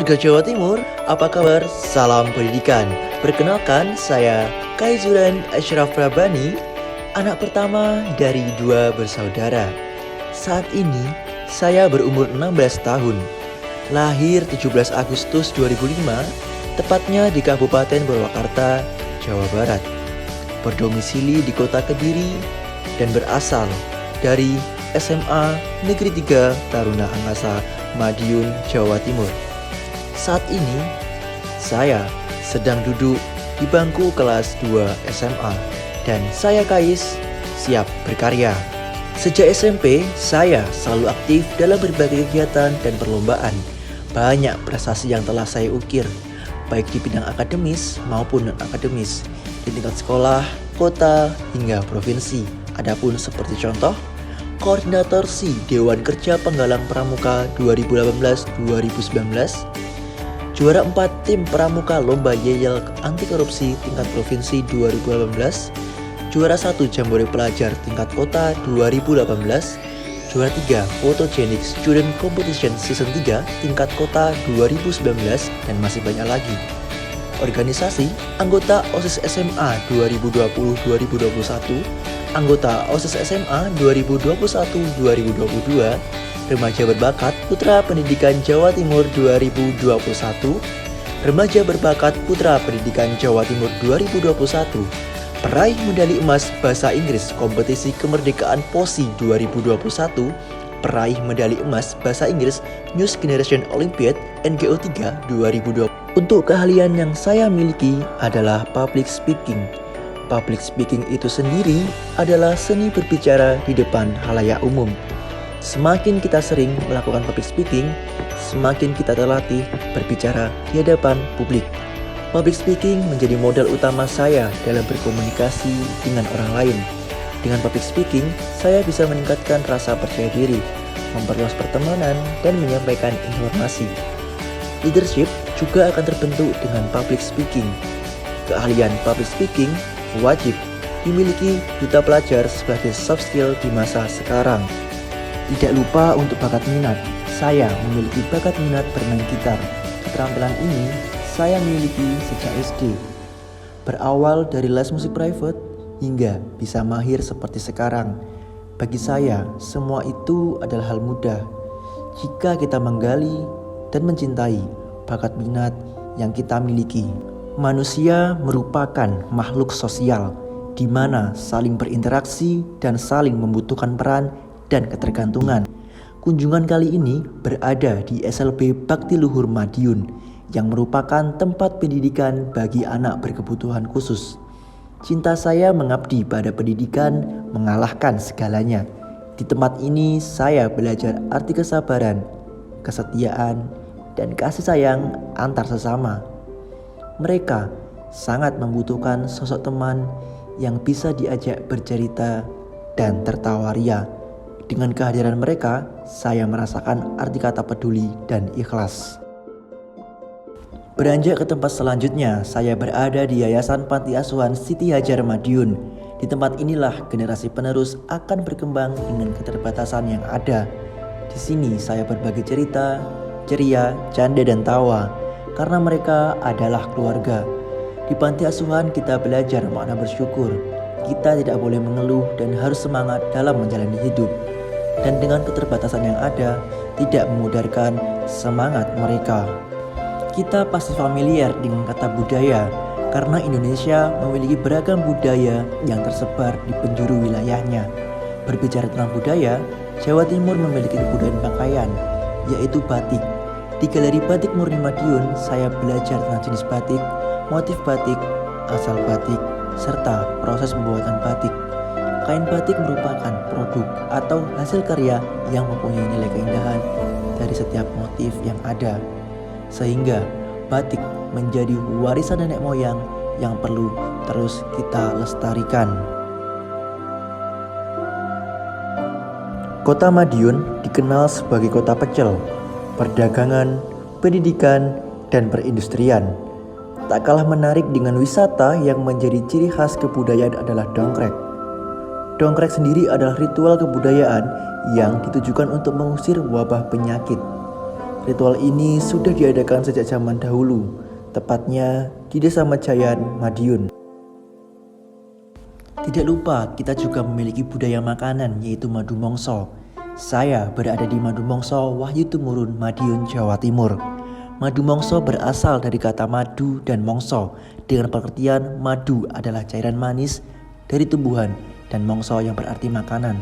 Warga Jawa Timur, apa kabar? Salam pendidikan. Perkenalkan, saya Kaizuran Ashraf Rabani, anak pertama dari dua bersaudara. Saat ini, saya berumur 16 tahun. Lahir 17 Agustus 2005, tepatnya di Kabupaten Purwakarta, Jawa Barat. Berdomisili di kota Kediri dan berasal dari SMA Negeri 3 Taruna Angkasa Madiun, Jawa Timur. Saat ini, saya sedang duduk di bangku kelas 2 SMA dan saya Kais siap berkarya. Sejak SMP, saya selalu aktif dalam berbagai kegiatan dan perlombaan. Banyak prestasi yang telah saya ukir, baik di bidang akademis maupun non-akademis, di tingkat sekolah, kota, hingga provinsi. Adapun seperti contoh, Koordinator SI Dewan Kerja Penggalang Pramuka 2018-2019, juara 4 tim Pramuka Lomba Yeyel Anti Korupsi tingkat provinsi 2018, juara 1 Jambore Pelajar tingkat kota 2018, juara 3 Photogenic Student Competition Season 3 tingkat kota 2019, dan masih banyak lagi. Organisasi, anggota OSIS SMA 2020-2021, anggota OSIS SMA 2021-2022, Remaja Berbakat Putra Pendidikan Jawa Timur 2021, Remaja Berbakat Putra Pendidikan Jawa Timur 2021, peraih medali emas Bahasa Inggris Kompetisi Kemerdekaan POSI 2021, peraih medali emas Bahasa Inggris New Generation Olympiad NGO 3 2020. Untuk keahlian yang saya miliki adalah public speaking. Public speaking itu sendiri adalah seni berbicara di depan halayak umum. Semakin kita sering melakukan public speaking, semakin kita terlatih berbicara di hadapan publik. Public speaking menjadi modal utama saya dalam berkomunikasi dengan orang lain. Dengan public speaking, saya bisa meningkatkan rasa percaya diri, memperluas pertemanan, dan menyampaikan informasi. Leadership juga akan terbentuk dengan public speaking. Keahlian public speaking wajib dimiliki duta pelajar sebagai soft skill di masa sekarang. Tidak lupa untuk bakat minat. Saya memiliki bakat minat bermain gitar. Keterampilan ini saya miliki sejak SD. Berawal dari les musik private hingga bisa mahir seperti sekarang. Bagi saya, semua itu adalah hal mudah jika kita menggali dan mencintai bakat minat yang kita miliki. Manusia merupakan makhluk sosial di mana saling berinteraksi dan saling membutuhkan peran dan ketergantungan. Kunjungan kali ini berada di SLB Bakti Luhur Madiun yang merupakan tempat pendidikan bagi anak berkebutuhan khusus. Cinta saya mengabdi pada pendidikan mengalahkan segalanya. Di tempat ini saya belajar arti kesabaran, kesetiaan, dan kasih sayang antar sesama. Mereka sangat membutuhkan sosok teman yang bisa diajak bercerita dan tertawa ria. Dengan kehadiran mereka, saya merasakan arti kata peduli dan ikhlas. Beranjak ke tempat selanjutnya, saya berada di Yayasan Panti Asuhan Siti Hajar Madiun. Di tempat inilah generasi penerus akan berkembang dengan keterbatasan yang ada. Di sini saya berbagi cerita, ceria, canda, dan tawa, karena mereka adalah keluarga. Di panti asuhan kita belajar makna bersyukur. Kita tidak boleh mengeluh dan harus semangat dalam menjalani hidup. Dan dengan keterbatasan yang ada, tidak memudarkan semangat mereka. Kita pasti familiar dengan kata budaya, karena Indonesia memiliki beragam budaya yang tersebar di penjuru wilayahnya. Berbicara tentang budaya, Jawa Timur memiliki kebudayaan pakaian, yaitu batik. Di Galeri Batik Murni Madiun, saya belajar tentang jenis batik, motif batik, asal batik, serta proses pembuatan batik. Kain batik merupakan produk atau hasil karya yang mempunyai nilai keindahan dari setiap motif yang ada. Sehingga batik menjadi warisan nenek moyang yang perlu terus kita lestarikan. Kota Madiun dikenal sebagai kota pecel, perdagangan, pendidikan, dan perindustrian. Tak kalah menarik dengan wisata yang menjadi ciri khas kebudayaan adalah dongkrek. Dongkrek sendiri adalah ritual kebudayaan yang ditujukan untuk mengusir wabah penyakit. Ritual ini sudah diadakan sejak zaman dahulu, tepatnya di Desa Majayan, Madiun. Tidak lupa, kita juga memiliki budaya makanan yaitu madu mongso. Saya berada di Madu Mongso, Wahyu Tumurun, Madiun, Jawa Timur. Madu mongso berasal dari kata madu dan mongso, dengan pengertian madu adalah cairan manis dari tumbuhan dan mongso yang berarti makanan.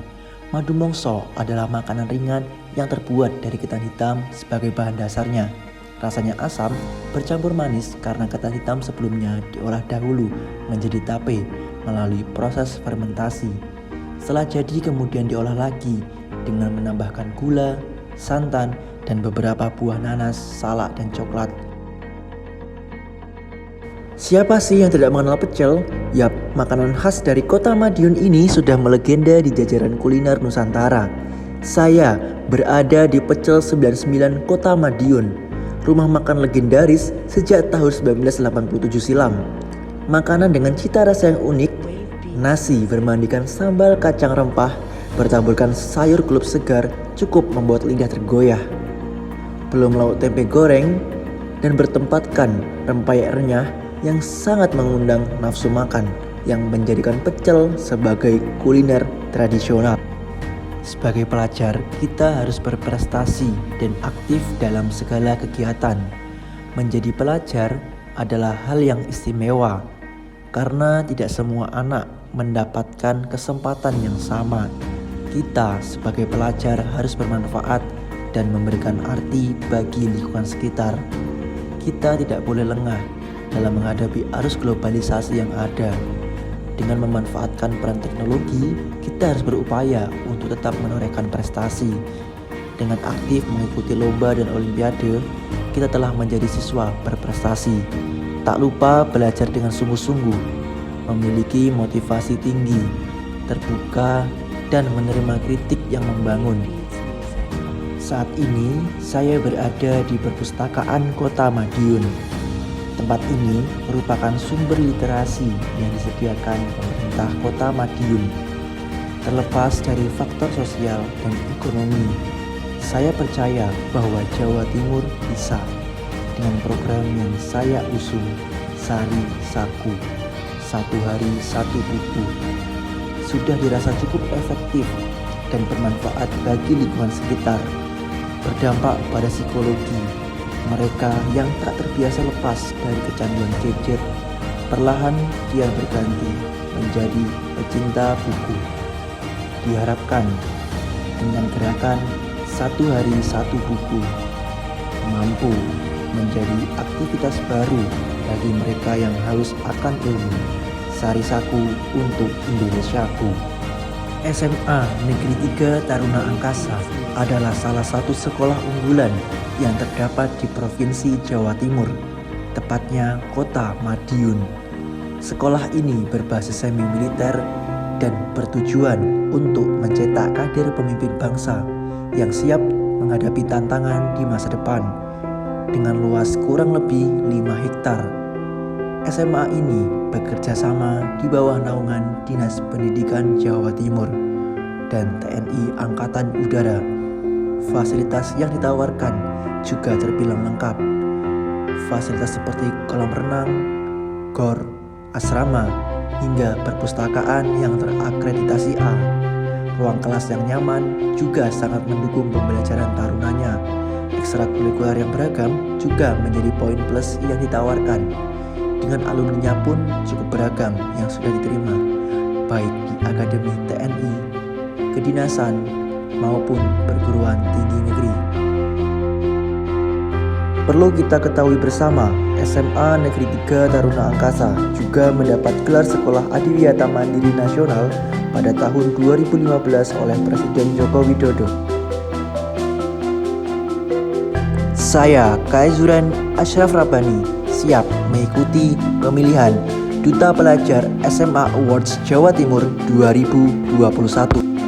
Madu mongso adalah makanan ringan yang terbuat dari ketan hitam sebagai bahan dasarnya. Rasanya asam bercampur manis karena ketan hitam sebelumnya diolah dahulu menjadi tape melalui proses fermentasi. Setelah jadi kemudian diolah lagi dengan menambahkan gula, santan, dan beberapa buah nanas, salak, dan coklat. Siapa sih yang tidak mengenal pecel? Yap, makanan khas dari kota Madiun ini sudah melegenda di jajaran kuliner Nusantara. Saya berada di Pecel 99 Kota Madiun, rumah makan legendaris sejak tahun 1987 silam. Makanan dengan cita rasa yang unik, nasi bermandikan sambal kacang rempah, bertaburkan sayur klup segar cukup membuat lidah tergoyah. Belum lauk tempe goreng dan bertempatkan rempeyek renyah yang sangat mengundang nafsu makan yang menjadikan pecel sebagai kuliner tradisional. Sebagai pelajar, kita harus berprestasi dan aktif dalam segala kegiatan. Menjadi pelajar adalah hal yang istimewa karena tidak semua anak mendapatkan kesempatan yang sama. Kita sebagai pelajar harus bermanfaat dan memberikan arti bagi lingkungan sekitar. Kita tidak boleh lengah dalam menghadapi arus globalisasi yang ada. Dengan memanfaatkan peran teknologi, kita harus berupaya untuk tetap menorehkan prestasi. Dengan aktif mengikuti lomba dan olimpiade, kita telah menjadi siswa berprestasi. Tak lupa belajar dengan sungguh-sungguh, memiliki motivasi tinggi, terbuka, dan menerima kritik yang membangun. Saat ini saya berada di Perpustakaan Kota Madiun. Tempat ini merupakan sumber literasi yang disediakan pemerintah Kota Madiun. Terlepas dari faktor sosial dan ekonomi, saya percaya bahwa Jawa Timur bisa dengan program yang saya usung, Sari Saku, 1 hari 1 buku. Sudah dirasa cukup efektif dan bermanfaat bagi lingkungan sekitar, berdampak pada psikologi. Mereka yang tak terbiasa lepas dari kecanduan gadget, perlahan kian berganti menjadi pecinta buku. Diharapkan dengan gerakan 1 hari 1 buku mampu menjadi aktivitas baru bagi mereka yang haus akan ilmu. Sari Saku untuk Indonesiaku. SMA Negeri 3 Taruna Angkasa adalah salah satu sekolah unggulan yang terdapat di Provinsi Jawa Timur, tepatnya Kota Madiun. Sekolah ini berbasis semi militer dan bertujuan untuk mencetak kader pemimpin bangsa yang siap menghadapi tantangan di masa depan. Dengan luas kurang lebih 5 hektar, SMA ini bekerja sama di bawah naungan Dinas Pendidikan Jawa Timur dan TNI Angkatan Udara. Fasilitas yang ditawarkan juga terbilang lengkap. Fasilitas seperti kolam renang, gor, asrama, hingga perpustakaan yang terakreditasi A. Ruang kelas yang nyaman juga sangat mendukung pembelajaran tarunanya. Ekstrakurikuler yang beragam juga menjadi poin plus yang ditawarkan. Dengan alumninya pun cukup beragam yang sudah diterima, baik di Akademi TNI, kedinasan, maupun perguruan tinggi negeri. Perlu kita ketahui bersama, SMA Negeri 3 Taruna Angkasa juga mendapat gelar Sekolah Adiwiyata Mandiri Nasional pada tahun 2015 oleh Presiden Joko Widodo. Saya, Kaizuran Ashraf Rabbani, siap mengikuti pemilihan Duta Pelajar SMA Awards Jawa Timur 2021.